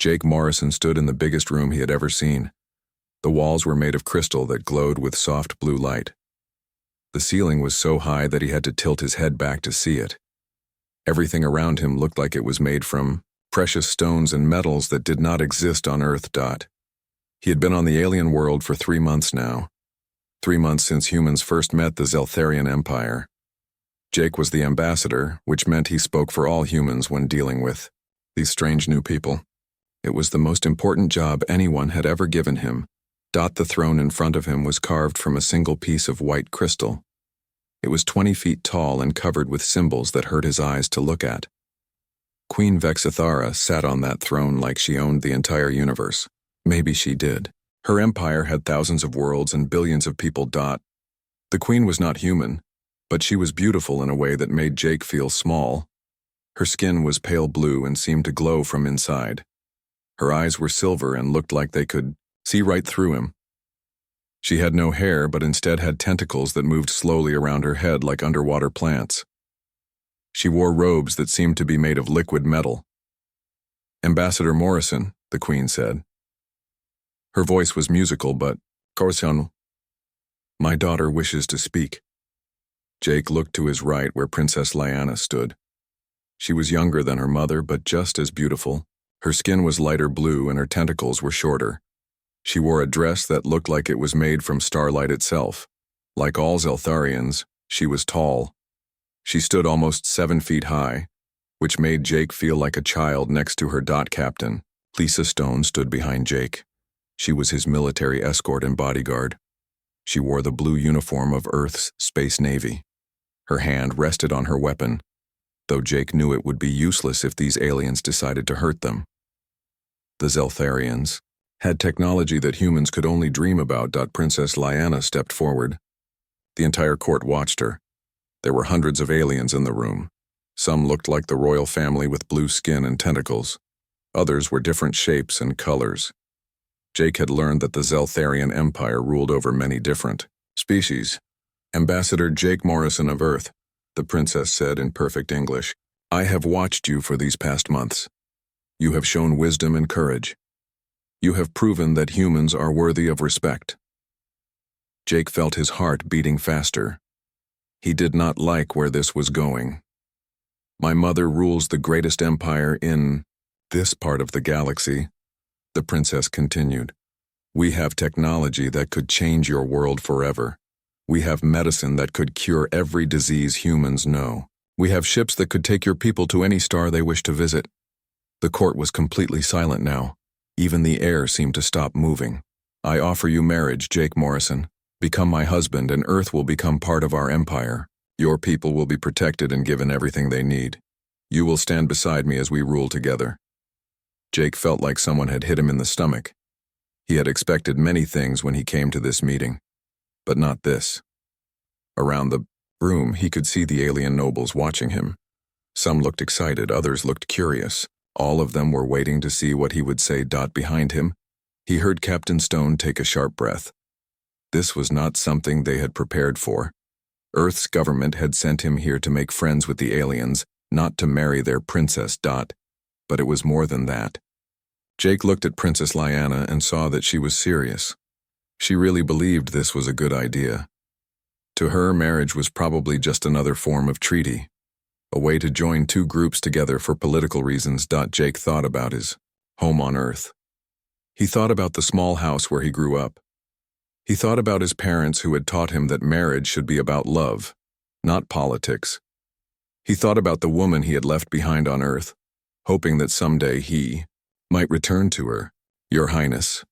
Jake Morrison stood in the biggest room he had ever seen. The walls were made of crystal that glowed with soft blue light. The ceiling was so high that he had to tilt his head back to see it. Everything around him looked like it was made from precious stones and metals that did not exist on Earth. He had been on the alien world for 3 months now. 3 months since humans first met the Zeltharian Empire. Jake was the ambassador, which meant he spoke for all humans when dealing with these strange new people. It was the most important job anyone had ever given him. The throne in front of him was carved from a single piece of white crystal. It was 20 feet tall and covered with symbols that hurt his eyes to look at. Queen Vexithara sat on that throne like she owned the entire universe. Maybe she did. Her empire had thousands of worlds and billions of people. The queen was not human, but she was beautiful in a way that made Jake feel small. Her skin was pale blue and seemed to glow from inside. Her eyes were silver and looked like they could see right through him. She had no hair, but instead had tentacles that moved slowly around her head like underwater plants. She wore robes that seemed to be made of liquid metal. "Ambassador Morrison," the queen said. Her voice was musical, but, "Corsiano, my daughter wishes to speak." Jake looked to his right where Princess Lyanna stood. She was younger than her mother, but just as beautiful. Her skin was lighter blue and her tentacles were shorter. She wore a dress that looked like it was made from starlight itself. Like all Zeltharians, she was tall. She stood almost 7 feet high, which made Jake feel like a child next to her. Captain Lisa Stone stood behind Jake. She was his military escort and bodyguard. She wore the blue uniform of Earth's Space Navy. Her hand rested on her weapon, though Jake knew it would be useless if these aliens decided to hurt them. The Zeltharians had technology that humans could only dream about. Princess Lyanna stepped forward. The entire court watched her. There were hundreds of aliens in the room. Some looked like the royal family with blue skin and tentacles. Others were different shapes and colors. Jake had learned that the Zeltharian Empire ruled over many different species. "Ambassador Jake Morrison of Earth," the princess said in perfect English, "I have watched you for these past months. You have shown wisdom and courage. You have proven that humans are worthy of respect." Jake felt his heart beating faster. He did not like where this was going. "My mother rules the greatest empire in this part of the galaxy," the princess continued. "We have technology that could change your world forever. We have medicine that could cure every disease humans know. We have ships that could take your people to any star they wish to visit." The court was completely silent now. Even the air seemed to stop moving. "I offer you marriage, Jake Morrison. Become my husband and Earth will become part of our empire. Your people will be protected and given everything they need. You will stand beside me as we rule together." Jake felt like someone had hit him in the stomach. He had expected many things when he came to this meeting, but not this. Around the room, he could see the alien nobles watching him. Some looked excited, others looked curious. All of them were waiting to see what he would say. Behind him, he heard Captain Stone take a sharp breath. This was not something they had prepared for. Earth's government had sent him here to make friends with the aliens, not to marry their princess. But it was more than that. Jake looked at Princess Lyanna and saw that she was serious. She really believed this was a good idea. To her, marriage was probably just another form of treaty, a way to join two groups together for political reasons. Jake thought about his home on Earth. He thought about the small house where he grew up. He thought about his parents who had taught him that marriage should be about love, not politics. He thought about the woman he had left behind on Earth, hoping that someday he might return to her. "Your Highness,"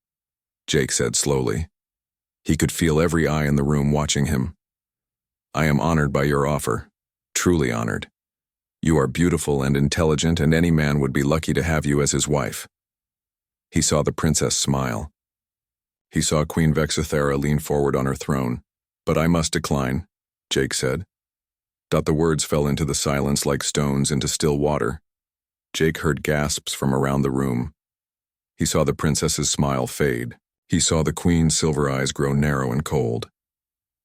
Jake said slowly. He could feel every eye in the room watching him. "I am honored by your offer, truly honored. You are beautiful and intelligent, and any man would be lucky to have you as his wife." He saw the princess smile. He saw Queen Vexithara lean forward on her throne. "But I must decline," Jake said. The words fell into the silence like stones into still water. Jake heard gasps from around the room. He saw the princess's smile fade. He saw the queen's silver eyes grow narrow and cold.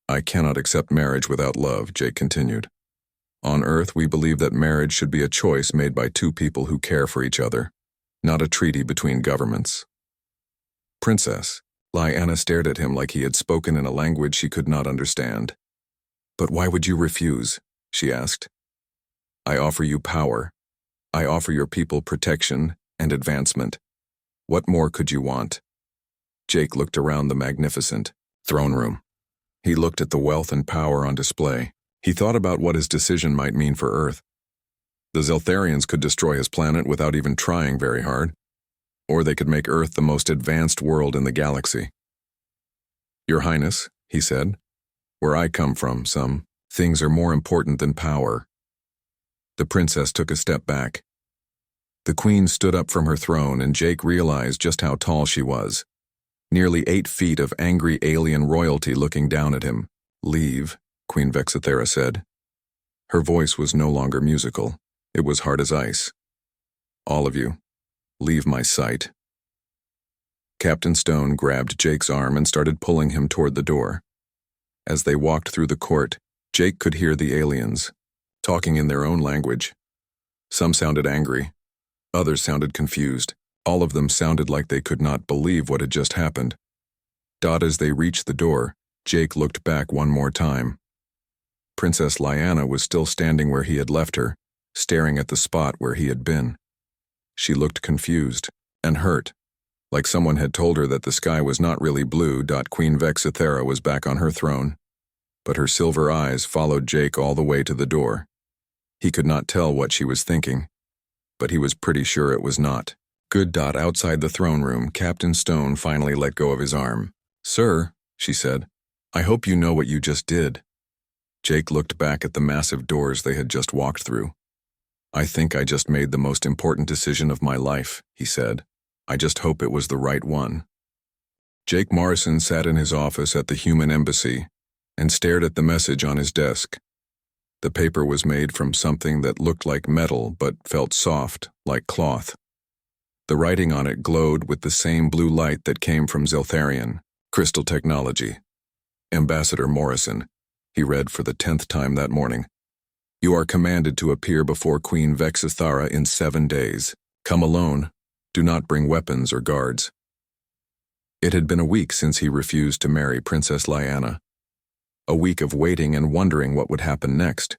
"I cannot accept marriage without love," Jake continued. "On Earth, we believe that marriage should be a choice made by two people who care for each other. not a treaty between governments. Princess, Lyanna stared at him like he had spoken in a language she could not understand. But why would you refuse? She asked. I offer you power. I offer your people protection and advancement. What more could you want? Jake looked around the magnificent throne room. He looked at the wealth and power on display. He thought about what his decision might mean for Earth. The Zeltharians could destroy his planet without even trying very hard, or they could make Earth the most advanced world in the galaxy. Your Highness, he said, where I come from, some things are more important than power. The princess took a step back. The queen stood up from her throne, and Jake realized just how tall she was. Nearly 8 feet of angry alien royalty looking down at him. Leave, Queen Vexithera said. Her voice was no longer musical. It was hard as ice. All of you, leave my sight. Captain Stone grabbed Jake's arm and started pulling him toward the door. As they walked through the court, Jake could hear the aliens, talking in their own language. Some sounded angry. Others sounded confused. All of them sounded like they could not believe what had just happened. As they reached the door, Jake looked back one more time. Princess Lyanna was still standing where he had left her, staring at the spot where he had been. She looked confused and hurt, like someone had told her that the sky was not really blue. Queen Vexithera was back on her throne, but her silver eyes followed Jake all the way to the door. He could not tell what she was thinking, but he was pretty sure it was not. Good. Outside the throne room, Captain Stone finally let go of his arm. Sir, she said, I hope you know what you just did. Jake looked back at the massive doors they had just walked through. I think I just made the most important decision of my life, he said. I just hope it was the right one. Jake Morrison sat in his office at the human embassy and stared at the message on his desk. The paper was made from something that looked like metal but felt soft, like cloth. The writing on it glowed with the same blue light that came from Zeltharian crystal technology. Ambassador Morrison, he read for the 10th time that morning. You are commanded to appear before Queen Vexithera in 7 days. Come alone. Do not bring weapons or guards. It had been a week since he refused to marry Princess Lyanna. A week of waiting and wondering what would happen next.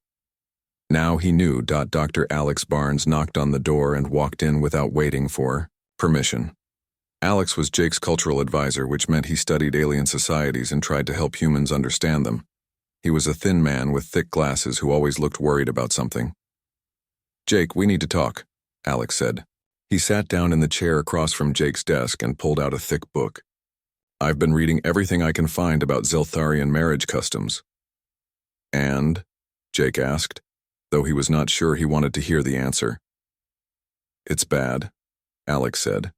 Now he knew. Dr. Alex Barnes knocked on the door and walked in without waiting for permission. Alex was Jake's cultural advisor, which meant he studied alien societies and tried to help humans understand them. He was a thin man with thick glasses who always looked worried about something. Jake, we need to talk, Alex said. He sat down in the chair across from Jake's desk and pulled out a thick book. I've been reading everything I can find about Zeltharian marriage customs. And? Jake asked, though he was not sure he wanted to hear the answer. It's bad, Alex said.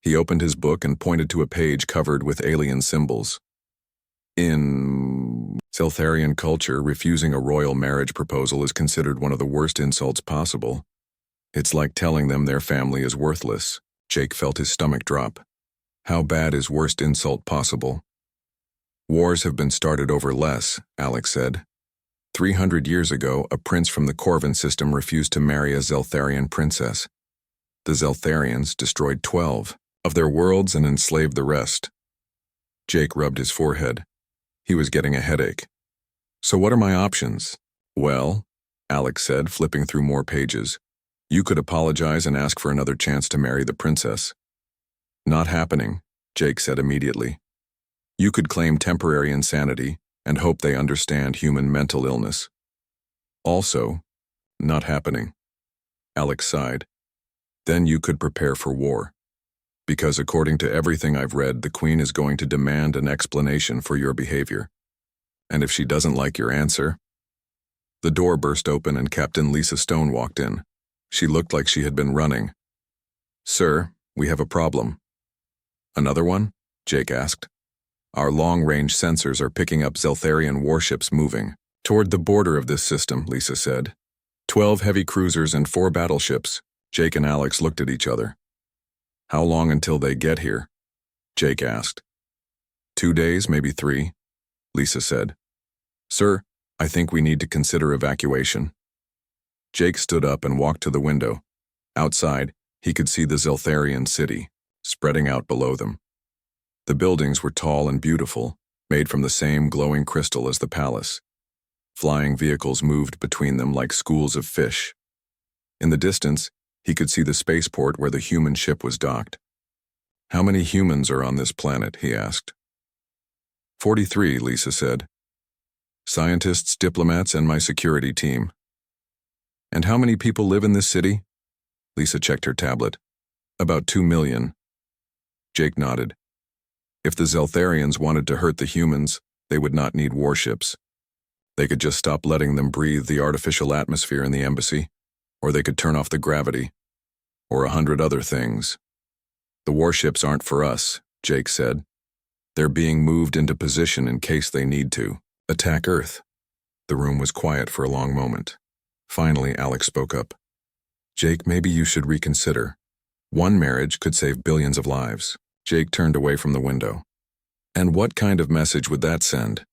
He opened his book and pointed to a page covered with alien symbols. In Zeltharian culture, refusing a royal marriage proposal is considered one of the worst insults possible. It's like telling them their family is worthless. Jake felt his stomach drop. How bad is worst insult possible? Wars have been started over less, Alex said. 300 years ago, a prince from the Corvin system refused to marry a Zeltharian princess. The Zeltharians destroyed 12 of their worlds and enslaved the rest. Jake rubbed his forehead. He was getting a headache. So what are my options? Well, Alex said, flipping through more pages. You could apologize and ask for another chance to marry the princess. Not happening, Jake said immediately. You could claim temporary insanity and hope they understand human mental illness. Also, not happening. Alex sighed. Then you could prepare for war. Because according to everything I've read, the Queen is going to demand an explanation for your behavior. And if she doesn't like your answer... The door burst open and Captain Lisa Stone walked in. She looked like she had been running. Sir, we have a problem. Another one? Jake asked. Our long-range sensors are picking up Zeltharian warships moving toward the border of this system, Lisa said. 12 heavy cruisers and 4 battleships. Jake and Alex looked at each other. How long until they get here? Jake asked. 2 days, maybe 3, Lisa said. Sir, I think we need to consider evacuation. Jake stood up and walked to the window. Outside, He could see the Zeltharian city, spreading out below them. The buildings were tall and beautiful, made from the same glowing crystal as the palace. Flying vehicles moved between them like schools of fish. In the distance, he could see the spaceport where the human ship was docked. "How many humans are on this planet?" he asked. 43, Lisa said. "Scientists, diplomats, and my security team." "And how many people live in this city?" Lisa checked her tablet. "About 2 million. Jake nodded. If the Zeltharians wanted to hurt the humans, they would not need warships. They could just stop letting them breathe the artificial atmosphere in the embassy, or they could turn off the gravity, or 100 other things. "The warships aren't for us," Jake said. "They're being moved into position in case they need to attack Earth." The room was quiet for a long moment. Finally, Alex spoke up. "Jake, maybe you should reconsider. One marriage could save billions of lives." Jake turned away from the window. "And what kind of message would that send?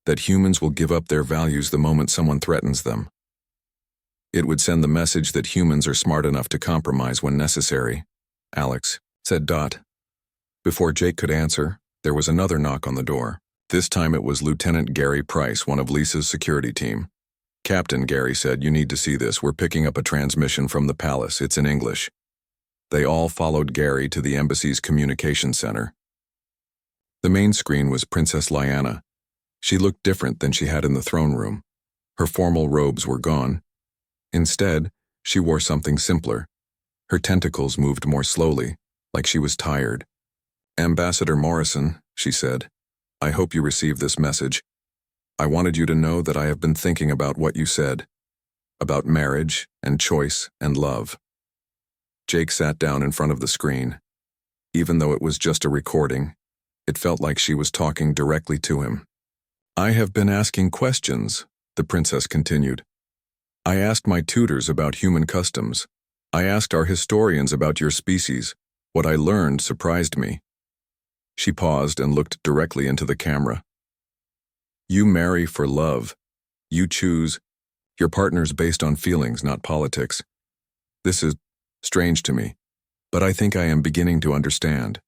That humans will give up their values the moment someone threatens them?" "It would send the message that humans are smart enough to compromise when necessary," Alex said. Before Jake could answer, there was another knock on the door. This time it was Lieutenant Gary Price, one of Lisa's security team. "Captain," Gary said, "you need to see this. We're picking up a transmission from the palace. It's in English." They all followed Gary to the embassy's communication center. The main screen was Princess Lyanna. She looked different than she had in the throne room. Her formal robes were gone. Instead, she wore something simpler. Her tentacles moved more slowly, like she was tired. "Ambassador Morrison," she said, "I hope you received this message. I wanted you to know that I have been thinking about what you said, about marriage and choice and love." Jake sat down in front of the screen. Even though it was just a recording, it felt like she was talking directly to him. "I have been asking questions," the princess continued. "I asked my tutors about human customs. I asked our historians about your species. What I learned surprised me." She paused and looked directly into the camera. "You marry for love. You choose your partners based on feelings, not politics. This is strange to me, but I think I am beginning to understand."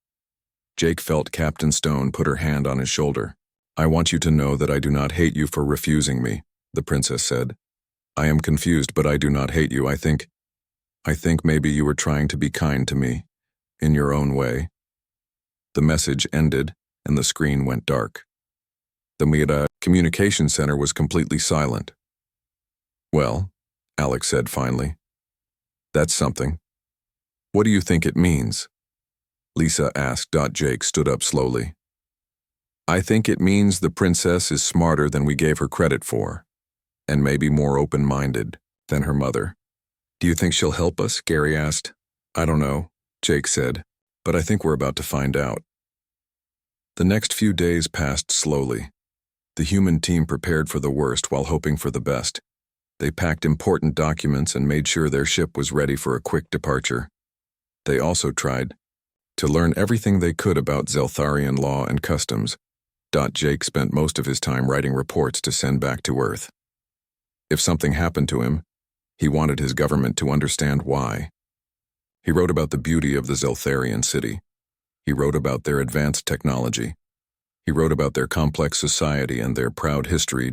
Jake felt Captain Stone put her hand on his shoulder. "I want you to know that I do not hate you for refusing me," the princess said. "I am confused, but I do not hate you. I think maybe you were trying to be kind to me, in your own way." The message ended, and the screen went dark. The Mira communication center was completely silent. "Well," Alex said finally, "that's something. What do you think it means?" Lisa asked. Jake stood up slowly. "I think it means the princess is smarter than we gave her credit for, and maybe more open-minded than her mother." "Do you think she'll help us?" Gary asked. "I don't know," Jake said, "but I think we're about to find out." The next few days passed slowly. The human team prepared for the worst while hoping for the best. They packed important documents and made sure their ship was ready for a quick departure. They also tried to learn everything they could about Zeltharian law and customs. Jake spent most of his time writing reports to send back to Earth. If something happened to him, he wanted his government to understand why. He wrote about the beauty of the Zeltharian city. He wrote about their advanced technology. He wrote about their complex society and their proud history.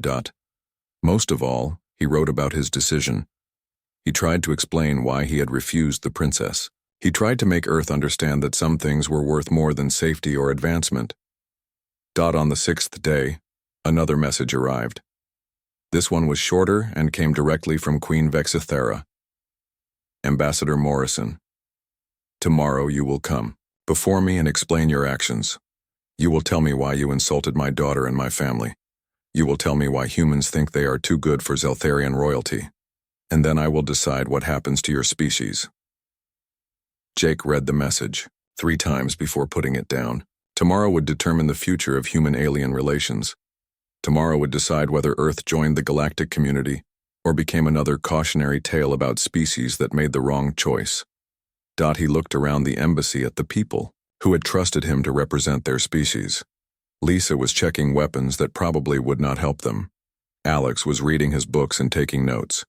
Most of all, he wrote about his decision. He tried to explain why he had refused the princess. He tried to make Earth understand that some things were worth more than safety or advancement. On the 6th day, another message arrived. This one was shorter and came directly from Queen Vexithera. "Ambassador Morrison, tomorrow you will come before me and explain your actions. You will tell me why you insulted my daughter and my family. You will tell me why humans think they are too good for Zeltharian royalty. And then I will decide what happens to your species." Jake read the message 3 times before putting it down. Tomorrow would determine the future of human-alien relations. Tomorrow would decide whether Earth joined the galactic community or became another cautionary tale about species that made the wrong choice. He looked around the embassy at the people who had trusted him to represent their species. Lisa was checking weapons that probably would not help them. Alex was reading his books and taking notes.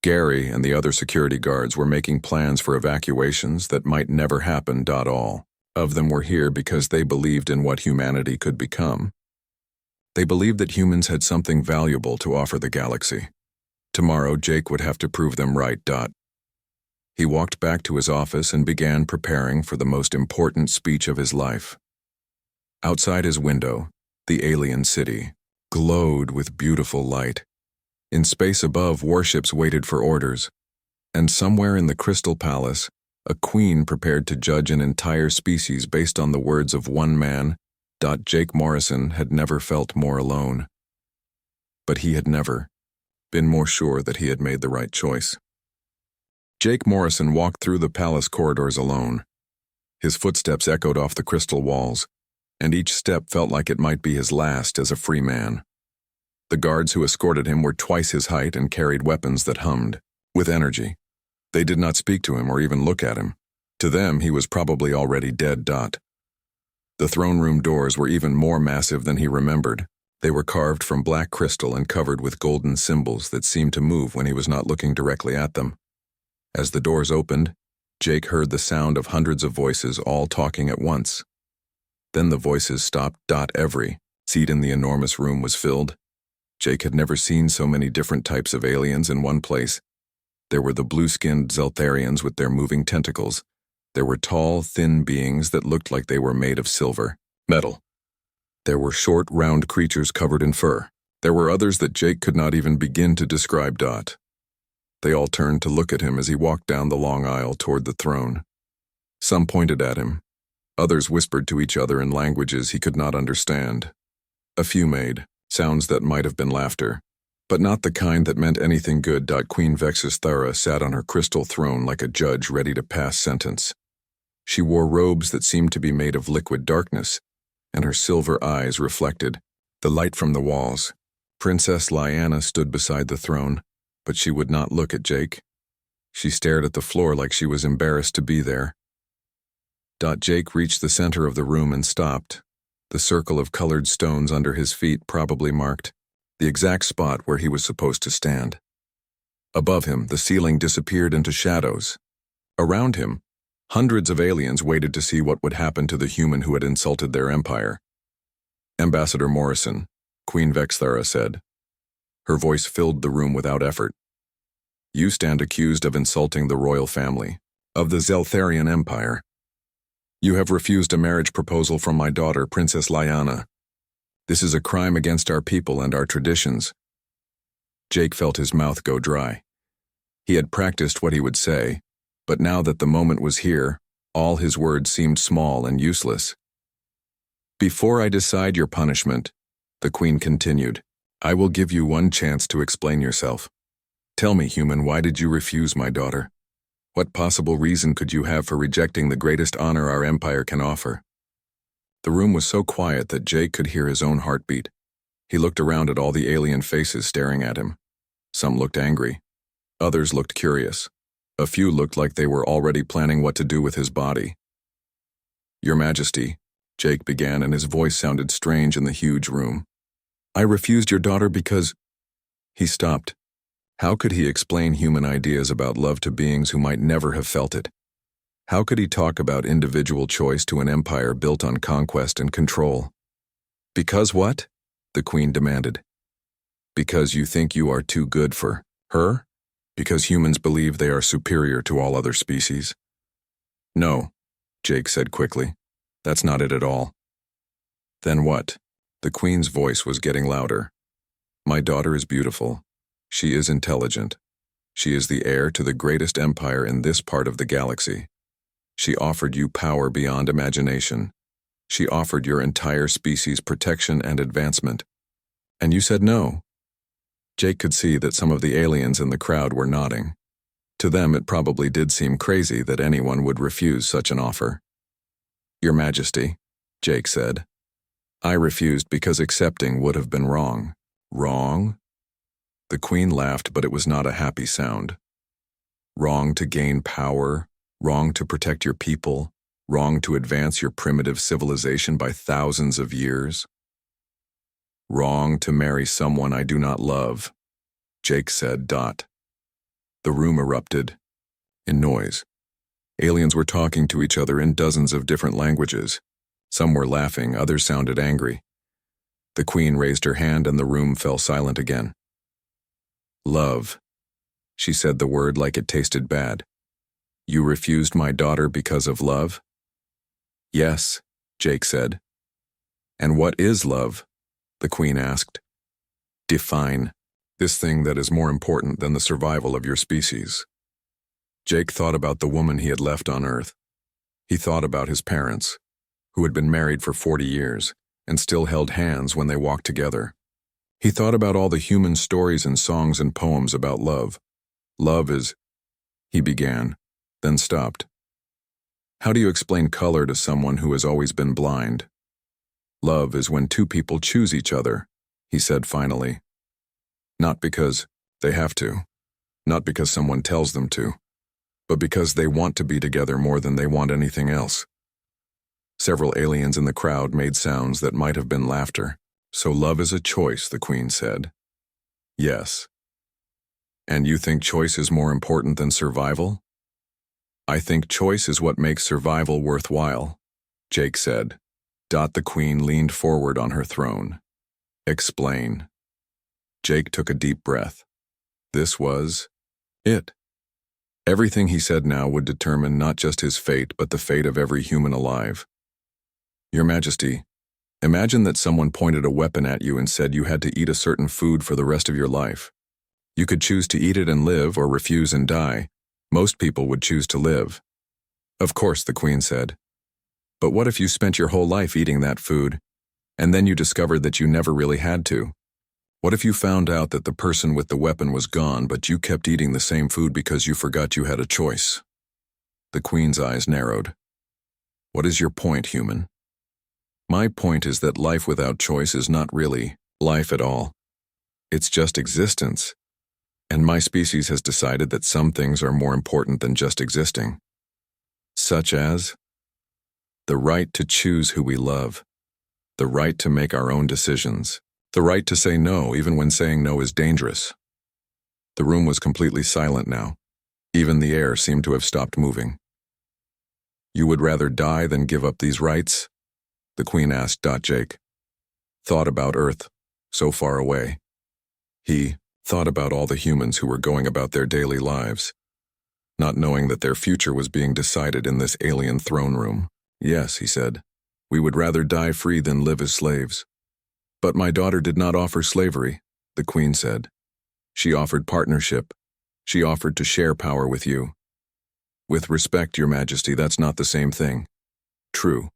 Gary and the other security guards were making plans for evacuations that might never happen. All of them were here because they believed in what humanity could become. They believed that humans had something valuable to offer the galaxy. Tomorrow, Jake would have to prove them right. He walked back to his office and began preparing for the most important speech of his life. Outside his window, the alien city glowed with beautiful light. In space above, warships waited for orders, and somewhere in the Crystal Palace, a queen prepared to judge an entire species based on the words of one man. Jake Morrison had never felt more alone. But he had never been more sure that he had made the right choice. Jake Morrison walked through the palace corridors alone. His footsteps echoed off the crystal walls, and each step felt like it might be his last as a free man. The guards who escorted him were twice his height and carried weapons that hummed with energy. They did not speak to him or even look at him. To them, he was probably already dead. The throne room doors were even more massive than he remembered. They were carved from black crystal and covered with golden symbols that seemed to move when he was not looking directly at them. As the doors opened, Jake heard the sound of hundreds of voices all talking at once. Then the voices stopped. Every seat in the enormous room was filled. Jake had never seen so many different types of aliens in one place. There were the blue-skinned Zeltharians with their moving tentacles. There were tall, thin beings that looked like they were made of silver, metal. There were short, round creatures covered in fur. There were others that Jake could not even begin to describe. They all turned to look at him as he walked down the long aisle toward the throne. Some pointed at him. Others whispered to each other in languages he could not understand. A few made sounds that might have been laughter, but not the kind that meant anything good. Queen Vexus Thera sat on her crystal throne like a judge ready to pass sentence. She wore robes that seemed to be made of liquid darkness, and her silver eyes reflected the light from the walls. Princess Lyanna stood beside the throne, but she would not look at Jake. She stared at the floor like she was embarrassed to be there. Jake reached the center of the room and stopped. The circle of colored stones under his feet probably marked the exact spot where he was supposed to stand. Above him, the ceiling disappeared into shadows. Around him, hundreds of aliens waited to see what would happen to the human who had insulted their empire. Ambassador Morrison, Queen Vexthera said. Her voice filled the room without effort. You stand accused of insulting the royal family of the Zeltharian Empire. You have refused a marriage proposal from my daughter, Princess Lyanna. This is a crime against our people and our traditions. Jake felt his mouth go dry. He had practiced what he would say, but now that the moment was here, all his words seemed small and useless. Before I decide your punishment, the Queen continued, I will give you one chance to explain yourself. Tell me, human, why did you refuse my daughter? What possible reason could you have for rejecting the greatest honor our empire can offer? The room was so quiet that Jake could hear his own heartbeat. He looked around at all the alien faces staring at him. Some looked angry. Others looked curious. A few looked like they were already planning what to do with his body. Your Majesty, Jake began, and his voice sounded strange in the huge room. I refused your daughter because... He stopped. How could he explain human ideas about love to beings who might never have felt it? How could he talk about individual choice to an empire built on conquest and control? Because what? The Queen demanded. Because you think you are too good for her? Because humans believe they are superior to all other species? No, Jake said quickly. That's not it at all. Then what? The Queen's voice was getting louder. My daughter is beautiful. She is intelligent. She is the heir to the greatest empire in this part of the galaxy. She offered you power beyond imagination. She offered your entire species protection and advancement. And you said no. Jake could see that some of the aliens in the crowd were nodding. To them, it probably did seem crazy that anyone would refuse such an offer. Your Majesty, Jake said. I refused because accepting would have been wrong. Wrong? The Queen laughed, but it was not a happy sound. Wrong to gain power, wrong to protect your people, wrong to advance your primitive civilization by thousands of years. Wrong to marry someone I do not love, Jake said. The room erupted in noise. Aliens were talking to each other in dozens of different languages. Some were laughing, others sounded angry. The Queen raised her hand and the room fell silent again. Love. She said the word like it tasted bad. You refused my daughter because of love? Yes, Jake said. And what is love? The Queen asked. Define. This thing that is more important than the survival of your species. Jake thought about the woman he had left on Earth. He thought about his parents, who had been married for 40 years and still held hands when they walked together. He thought about all the human stories and songs and poems about love. Love is... He began, then stopped. How do you explain color to someone who has always been blind? Love is when two people choose each other, he said finally. Not because they have to, not because someone tells them to, but because they want to be together more than they want anything else. Several aliens in the crowd made sounds that might have been laughter. So love is a choice, the Queen said. Yes. And you think choice is more important than survival? I think choice is what makes survival worthwhile, Jake said. The Queen leaned forward on her throne. Explain. Jake took a deep breath. This was it. Everything he said now would determine not just his fate, but the fate of every human alive. Your Majesty, imagine that someone pointed a weapon at you and said you had to eat a certain food for the rest of your life. You could choose to eat it and live or refuse and die. Most people would choose to live. Of course, the Queen said. But what if you spent your whole life eating that food, and then you discovered that you never really had to? What if you found out that the person with the weapon was gone, but you kept eating the same food because you forgot you had a choice? The Queen's eyes narrowed. What is your point, human? My point is that life without choice is not really life at all. It's just existence. And my species has decided that some things are more important than just existing. Such as the right to choose who we love, the right to make our own decisions, the right to say no even when saying no is dangerous. The room was completely silent now. Even the air seemed to have stopped moving. You would rather die than give up these rights? The Queen asked. Jake thought about Earth, so far away. He thought about all the humans who were going about their daily lives, not knowing that their future was being decided in this alien throne room. Yes, he said, we would rather die free than live as slaves. But my daughter did not offer slavery, the Queen said. She offered partnership. She offered to share power with you. With respect, Your Majesty, that's not the same thing. True.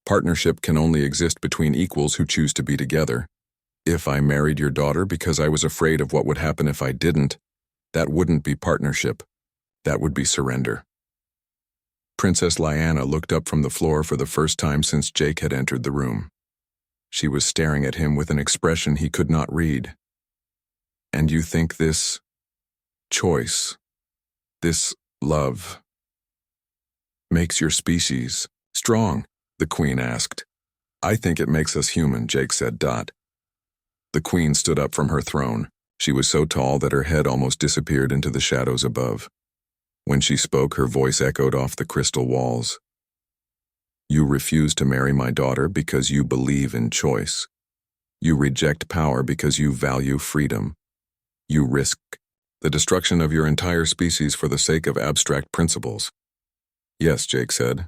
Partnership can only exist between equals who choose to be together. If I married your daughter because I was afraid of what would happen if I didn't, that wouldn't be partnership. That would be surrender. Princess Lyanna looked up from the floor for the first time since Jake had entered the room. She was staring at him with an expression he could not read. And you think this choice, this love, makes your species strong? The Queen asked. I think it makes us human, Jake said. The Queen stood up from her throne. She was so tall that her head almost disappeared into the shadows above. When she spoke, her voice echoed off the crystal walls. You refuse to marry my daughter because you believe in choice. You reject power because you value freedom. You risk the destruction of your entire species for the sake of abstract principles. Yes, Jake said.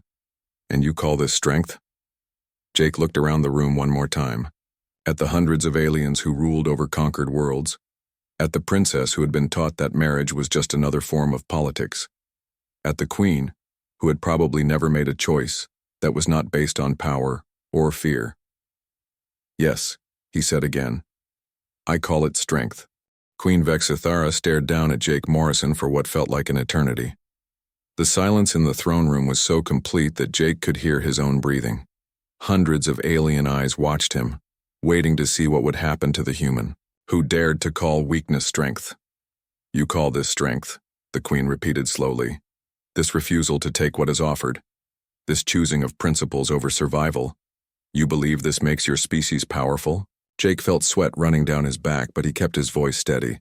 And you call this strength? Jake looked around the room one more time, at the hundreds of aliens who ruled over conquered worlds, at the princess who had been taught that marriage was just another form of politics, at the Queen, who had probably never made a choice that was not based on power or fear. Yes, he said again. I call it strength. Queen Vexithara stared down at Jake Morrison for what felt like an eternity. The silence in the throne room was so complete that Jake could hear his own breathing. Hundreds of alien eyes watched him, waiting to see what would happen to the human, who dared to call weakness strength. You call this strength, the Queen repeated slowly. This refusal to take what is offered. This choosing of principles over survival. You believe this makes your species powerful? Jake felt sweat running down his back, but he kept his voice steady.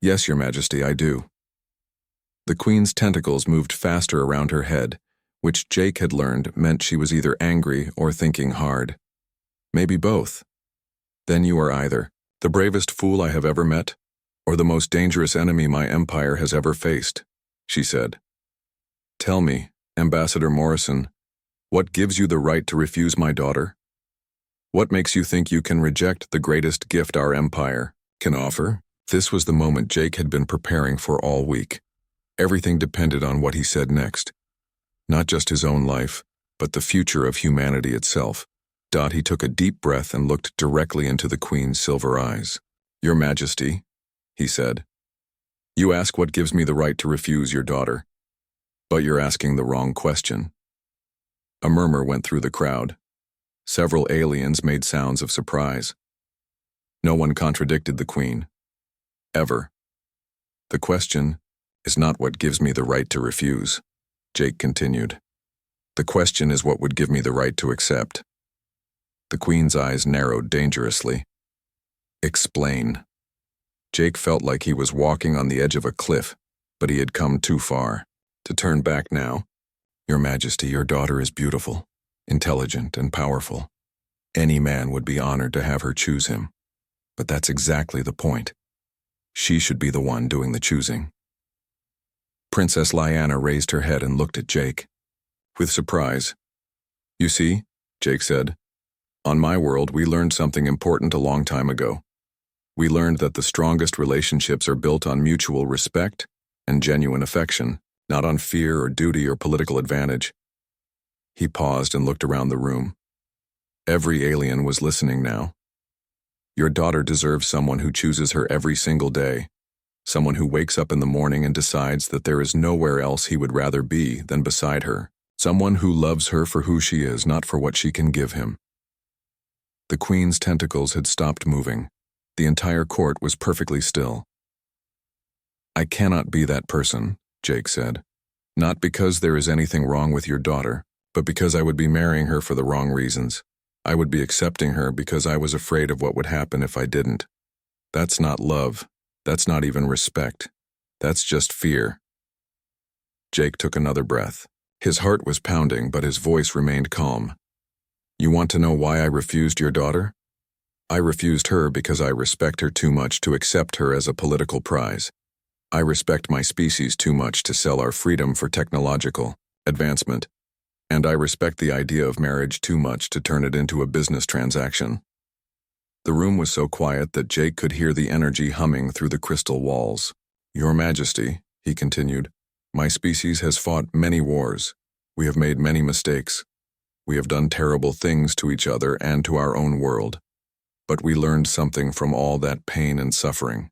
Yes, Your Majesty, I do. The queen's tentacles moved faster around her head, which Jake had learned meant she was either angry or thinking hard. Maybe both. Then you are either the bravest fool I have ever met, or the most dangerous enemy my empire has ever faced, she said. Tell me, Ambassador Morrison, what gives you the right to refuse my daughter? What makes you think you can reject the greatest gift our empire can offer? This was the moment Jake had been preparing for all week. Everything depended on what he said next. Not just his own life, but the future of humanity itself. He took a deep breath and looked directly into the queen's silver eyes. Your Majesty, he said, you ask what gives me the right to refuse your daughter. But you're asking the wrong question. A murmur went through the crowd. Several aliens made sounds of surprise. No one contradicted the queen. Ever. The question is not what gives me the right to refuse, Jake continued. The question is what would give me the right to accept. The queen's eyes narrowed dangerously. Explain. Jake felt like he was walking on the edge of a cliff, but he had come too far to turn back now. Your Majesty, your daughter is beautiful, intelligent, and powerful. Any man would be honored to have her choose him. But that's exactly the point. She should be the one doing the choosing. Princess Lyanna raised her head and looked at Jake with surprise. You see, Jake said, on my world we learned something important a long time ago. We learned that the strongest relationships are built on mutual respect and genuine affection, not on fear or duty or political advantage. He paused and looked around the room. Every alien was listening now. Your daughter deserves someone who chooses her every single day, someone who wakes up in the morning and decides that there is nowhere else he would rather be than beside her, someone who loves her for who she is, not for what she can give him. The queen's tentacles had stopped moving. The entire court was perfectly still. I cannot be that person, Jake said. Not because there is anything wrong with your daughter, but because I would be marrying her for the wrong reasons. I would be accepting her because I was afraid of what would happen if I didn't. That's not love. That's not even respect. That's just fear. Jake took another breath. His heart was pounding, but his voice remained calm. You want to know why I refused your daughter? I refused her because I respect her too much to accept her as a political prize. I respect my species too much to sell our freedom for technological advancement. And I respect the idea of marriage too much to turn it into a business transaction. The room was so quiet that Jake could hear the energy humming through the crystal walls. Your Majesty, he continued, my species has fought many wars. We have made many mistakes. We have done terrible things to each other and to our own world. But we learned something from all that pain and suffering.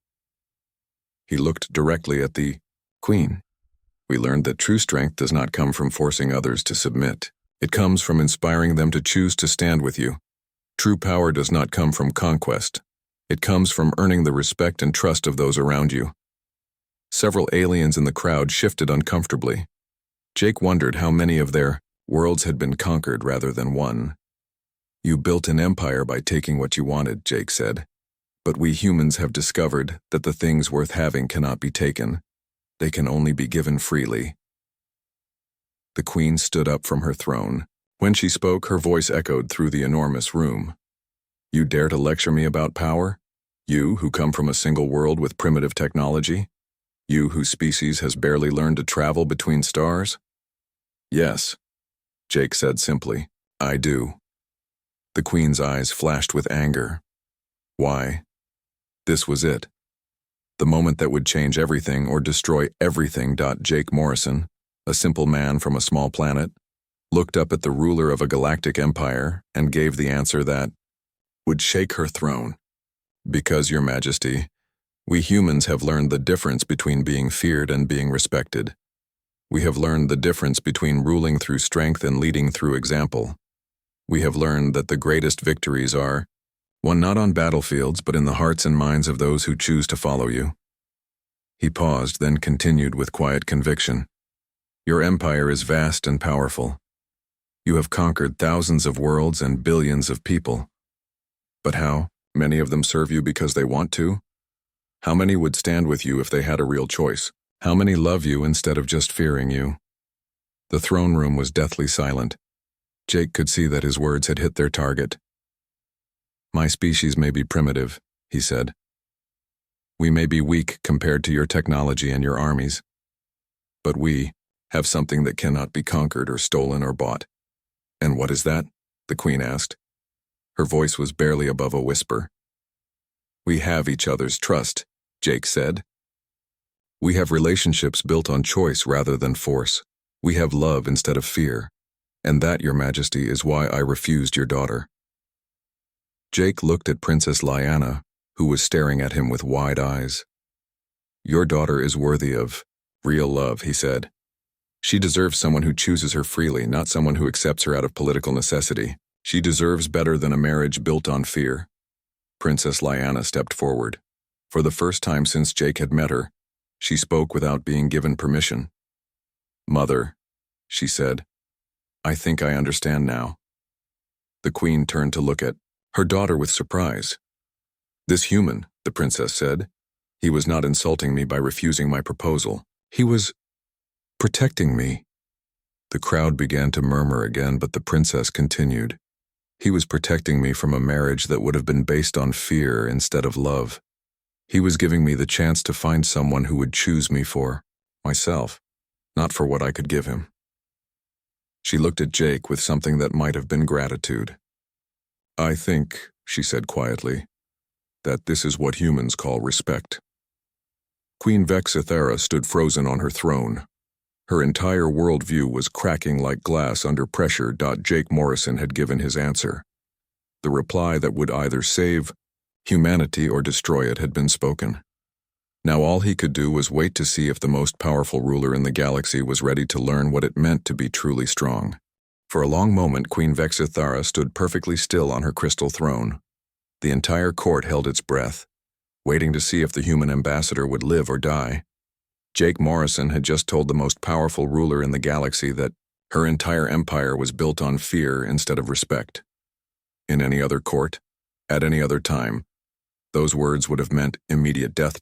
He looked directly at the queen. We learned that true strength does not come from forcing others to submit. It comes from inspiring them to choose to stand with you. True power does not come from conquest. It comes from earning the respect and trust of those around you. Several aliens in the crowd shifted uncomfortably. Jake wondered how many of their worlds had been conquered rather than won. You built an empire by taking what you wanted, Jake said. But we humans have discovered that the things worth having cannot be taken. They can only be given freely. The queen stood up from her throne. When she spoke, her voice echoed through the enormous room. You dare to lecture me about power? You, who come from a single world with primitive technology? You, whose species has barely learned to travel between stars? Yes, Jake said simply. I do. The queen's eyes flashed with anger. Why? This was it. The moment that would change everything or destroy everything. Jake Morrison, a simple man from a small planet, looked up at the ruler of a galactic empire and gave the answer that would shake her throne. Because, Your Majesty, we humans have learned the difference between being feared and being respected. We have learned the difference between ruling through strength and leading through example. We have learned that the greatest victories are won not on battlefields but in the hearts and minds of those who choose to follow you. He paused, then continued with quiet conviction. Your empire is vast and powerful. You have conquered thousands of worlds and billions of people. But how? Many of them serve you because they want to? How many would stand with you if they had a real choice? How many love you instead of just fearing you? The throne room was deathly silent. Jake could see that his words had hit their target. My species may be primitive, he said. We may be weak compared to your technology and your armies. But we have something that cannot be conquered or stolen or bought. And what is that? The Queen asked. Her voice was barely above a whisper. We have each other's trust, Jake said. We have relationships built on choice rather than force. We have love instead of fear. And that, Your Majesty, is why I refused your daughter. Jake looked at Princess Lyanna, who was staring at him with wide eyes. Your daughter is worthy of real love, he said. She deserves someone who chooses her freely, not someone who accepts her out of political necessity. She deserves better than a marriage built on fear. Princess Lyanna stepped forward. For the first time since Jake had met her, she spoke without being given permission. Mother, she said, I think I understand now. The Queen turned to look at her daughter with surprise. This human, the princess said, he was not insulting me by refusing my proposal. He was protecting me. The crowd began to murmur again, but the princess continued. He was protecting me from a marriage that would have been based on fear instead of love. He was giving me the chance to find someone who would choose me for myself, not for what I could give him. She looked at Jake with something that might have been gratitude. I think, she said quietly, that this is what humans call respect. Queen Vexithera stood frozen on her throne. Her entire worldview was cracking like glass under pressure. Jake Morrison had given his answer. The reply that would either save humanity or destroy it had been spoken. Now all he could do was wait to see if the most powerful ruler in the galaxy was ready to learn what it meant to be truly strong. For a long moment, Queen Vexithara stood perfectly still on her crystal throne. The entire court held its breath, waiting to see if the human ambassador would live or die. Jake Morrison had just told the most powerful ruler in the galaxy that her entire empire was built on fear instead of respect. In any other court, at any other time, those words would have meant immediate death.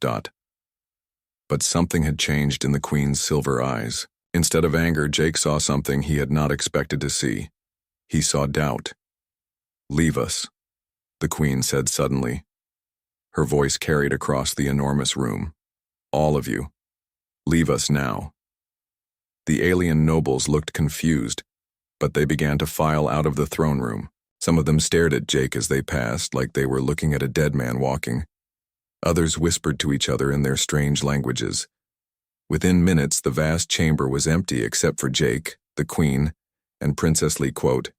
But something had changed in the Queen's silver eyes. Instead of anger, Jake saw something he had not expected to see. He saw doubt. Leave us, the Queen said suddenly. Her voice carried across the enormous room. All of you. Leave us now. The alien nobles looked confused, but they began to file out of the throne room. Some of them stared at Jake as they passed, like they were looking at a dead man walking. Others whispered to each other in their strange languages. Within minutes, the vast chamber was empty except for Jake, the Queen, and princessly,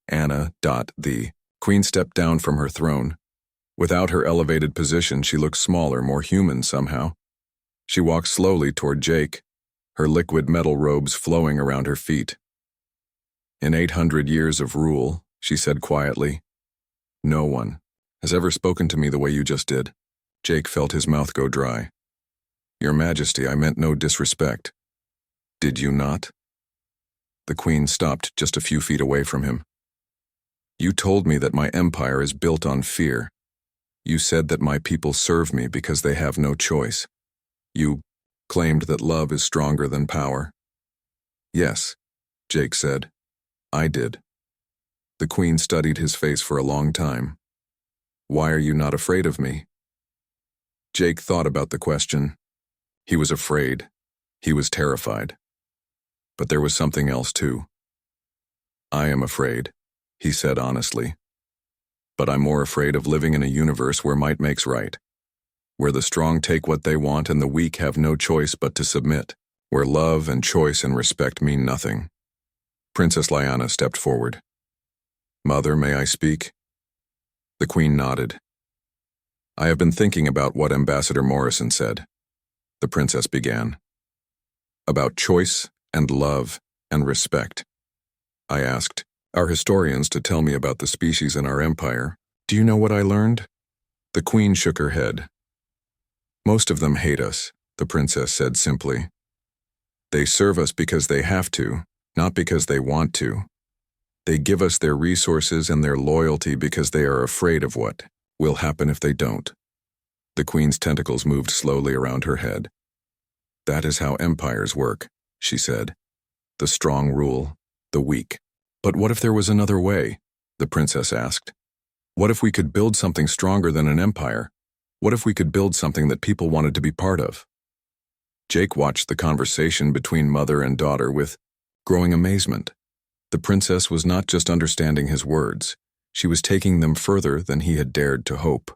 Anna. The Queen stepped down from her throne. Without her elevated position, she looked smaller, more human somehow. She walked slowly toward Jake, her liquid metal robes flowing around her feet. In 800 years of rule, she said quietly, no one has ever spoken to me the way you just did. Jake felt his mouth go dry. Your Majesty, I meant no disrespect. Did you not? The Queen stopped just a few feet away from him. You told me that my empire is built on fear. You said that my people serve me because they have no choice. You claimed that love is stronger than power. Yes, Jake said. I did. The Queen studied his face for a long time. Why are you not afraid of me? Jake thought about the question. He was afraid. He was terrified. But there was something else too. I am afraid, he said honestly. But I'm more afraid of living in a universe where might makes right, where the strong take what they want and the weak have no choice but to submit, where love and choice and respect mean nothing. Princess Lyanna stepped forward. Mother, may I speak? The Queen nodded. I have been thinking about what Ambassador Morrison said. The princess began. About choice and love and respect. I asked our historians to tell me about the species in our empire. Do you know what I learned? The Queen shook her head. Most of them hate us, the princess said simply. They serve us because they have to, not because they want to. They give us their resources and their loyalty because they are afraid of what will happen if they don't. The Queen's tentacles moved slowly around her head. That is how empires work, she said. The strong rule, the weak. But what if there was another way? The princess asked. What if we could build something stronger than an empire? What if we could build something that people wanted to be part of? Jake watched the conversation between mother and daughter with growing amazement. The princess was not just understanding his words, she was taking them further than he had dared to hope.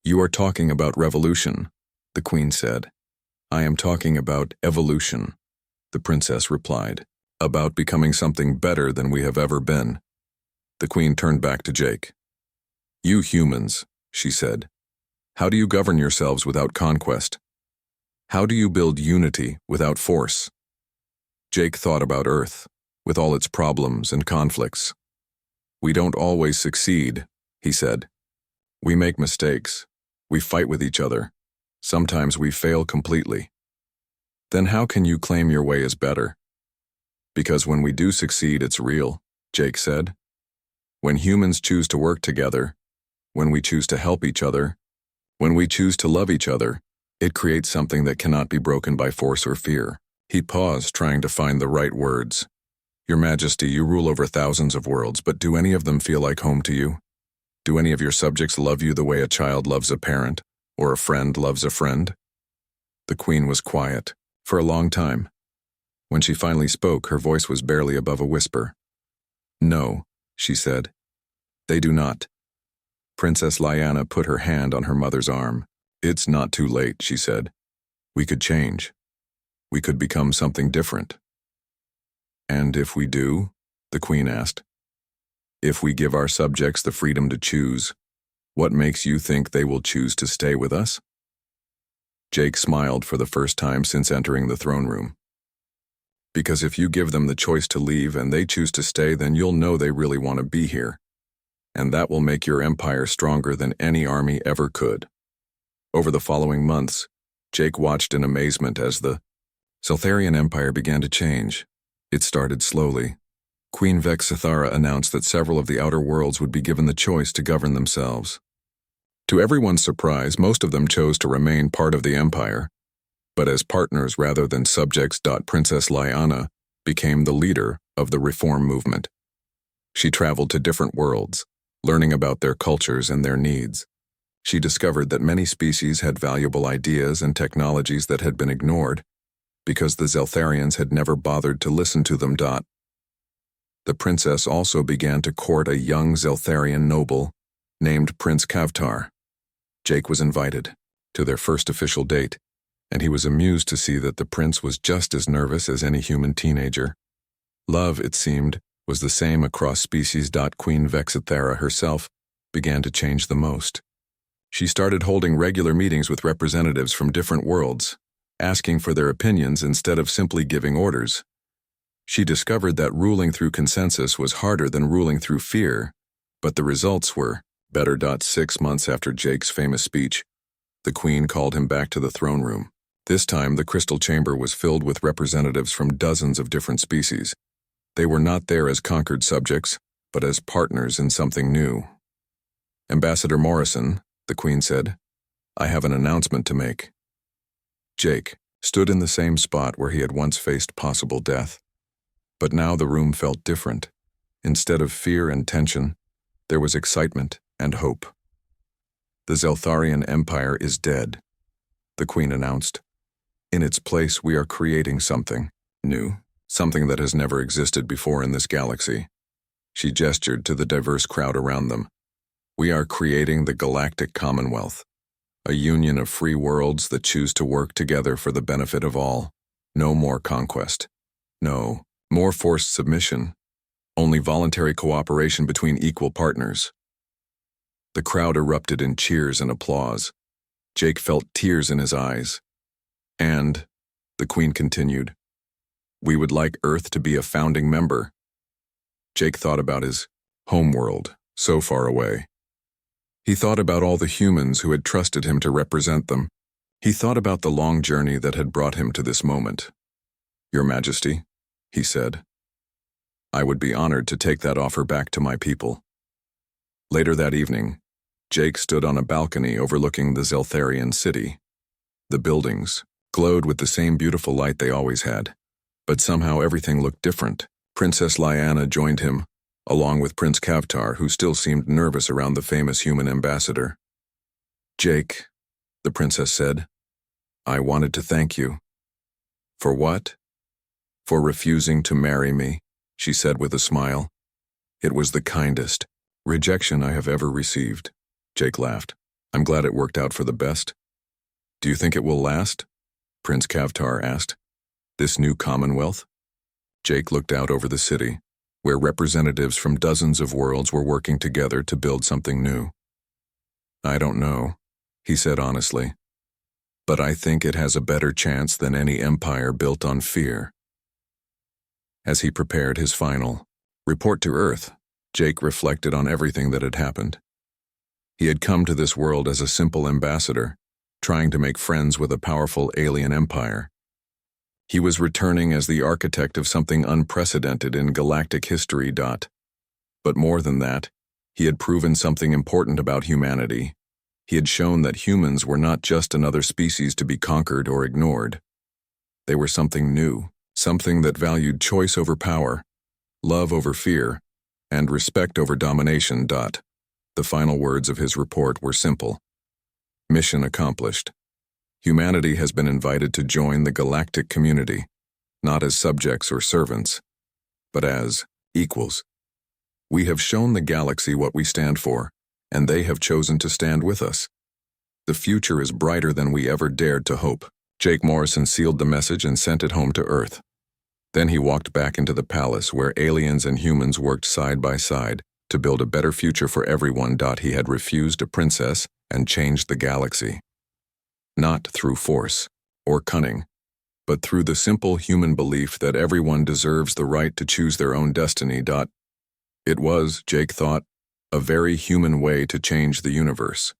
You are talking about revolution, the queen said. I am talking about evolution, the princess replied. About becoming something better than we have ever been. The queen turned back to Jake. You humans, she said. How do you govern yourselves without conquest? How do you build unity without force? Jake thought about Earth, with all its problems and conflicts. We don't always succeed, he said. We make mistakes. We fight with each other. Sometimes we fail completely. Then how can you claim your way is better? Because when we do succeed, it's real, Jake said. When humans choose to work together, when we choose to help each other, when we choose to love each other, it creates something that cannot be broken by force or fear. He paused, trying to find the right words. Your Majesty, you rule over thousands of worlds, but do any of them feel like home to you? Do any of your subjects love you the way a child loves a parent, or a friend loves a friend? The queen was quiet, for a long time. When she finally spoke, her voice was barely above a whisper. No, she said. They do not. Princess Lyanna put her hand on her mother's arm. It's not too late, she said. We could change. We could become something different. And if we do? The queen asked. If we give our subjects the freedom to choose, what makes you think they will choose to stay with us? Jake smiled for the first time since entering the throne room. Because if you give them the choice to leave and they choose to stay, then you'll know they really want to be here. And that will make your empire stronger than any army ever could. Over the following months, Jake watched in amazement as the Zeltharian Empire began to change. It started slowly. Queen Vexithara announced that several of the outer worlds would be given the choice to govern themselves. To everyone's surprise, most of them chose to remain part of the empire, but as partners rather than subjects. Princess Lyanna became the leader of the reform movement. She traveled to different worlds, learning about their cultures and their needs. She discovered that many species had valuable ideas and technologies that had been ignored because the Zeltharians had never bothered to listen to them. The princess also began to court a young Zeltharian noble named Prince Kavtar. Jake was invited to their first official date, and he was amused to see that the prince was just as nervous as any human teenager. Love, it seemed, was the same across species. Queen Vexithara herself began to change the most. She started holding regular meetings with representatives from different worlds, asking for their opinions instead of simply giving orders. She discovered that ruling through consensus was harder than ruling through fear, but the results were better. 6 months after Jake's famous speech, the queen called him back to the throne room. This time, the crystal chamber was filled with representatives from dozens of different species. They were not there as conquered subjects, but as partners in something new. Ambassador Morrison, the queen said, I have an announcement to make. Jake stood in the same spot where he had once faced possible death. But now the room felt different. Instead of fear and tension, there was excitement and hope. The Zeltharian Empire is dead, the queen announced. In its place, we are creating something new, something that has never existed before in this galaxy. She gestured to the diverse crowd around them. We are creating the Galactic Commonwealth, a union of free worlds that choose to work together for the benefit of all. No more conquest. No more forced submission. Only voluntary cooperation between equal partners. The crowd erupted in cheers and applause. Jake felt tears in his eyes. And, the queen continued, we would like Earth to be a founding member. Jake thought about his homeworld, so far away. He thought about all the humans who had trusted him to represent them. He thought about the long journey that had brought him to this moment. Your Majesty, he said, I would be honored to take that offer back to my people. Later that evening, Jake stood on a balcony overlooking the Zeltharian city. The buildings, glowed with the same beautiful light they always had. But somehow everything looked different. Princess Lyanna joined him, along with Prince Kavtar, who still seemed nervous around the famous human ambassador. "Jake," the princess said, "I wanted to thank you." "For what?" "For refusing to marry me," she said with a smile. "It was the kindest rejection I have ever received." Jake laughed. "I'm glad it worked out for the best." "Do you think it will last?" Prince Kavtar asked. "This new commonwealth?" Jake looked out over the city, where representatives from dozens of worlds were working together to build something new. "I don't know," he said honestly. "But I think it has a better chance than any empire built on fear." As he prepared his final report to Earth, Jake reflected on everything that had happened. He had come to this world as a simple ambassador, trying to make friends with a powerful alien empire. He was returning as the architect of something unprecedented in galactic history. But more than that, he had proven something important about humanity. He had shown that humans were not just another species to be conquered or ignored. They were something new, something that valued choice over power, love over fear, and respect over domination. The final words of his report were simple. Mission accomplished. Humanity has been invited to join the galactic community, not as subjects or servants, but as equals. We have shown the galaxy what we stand for, and they have chosen to stand with us. The future is brighter than we ever dared to hope. Jake Morrison sealed the message and sent it home to Earth. Then he walked back into the palace where aliens and humans worked side by side to build a better future for everyone. He had refused a princess and changed the galaxy. Not through force or cunning, but through the simple human belief that everyone deserves the right to choose their own destiny. It was, Jake thought, a very human way to change the universe.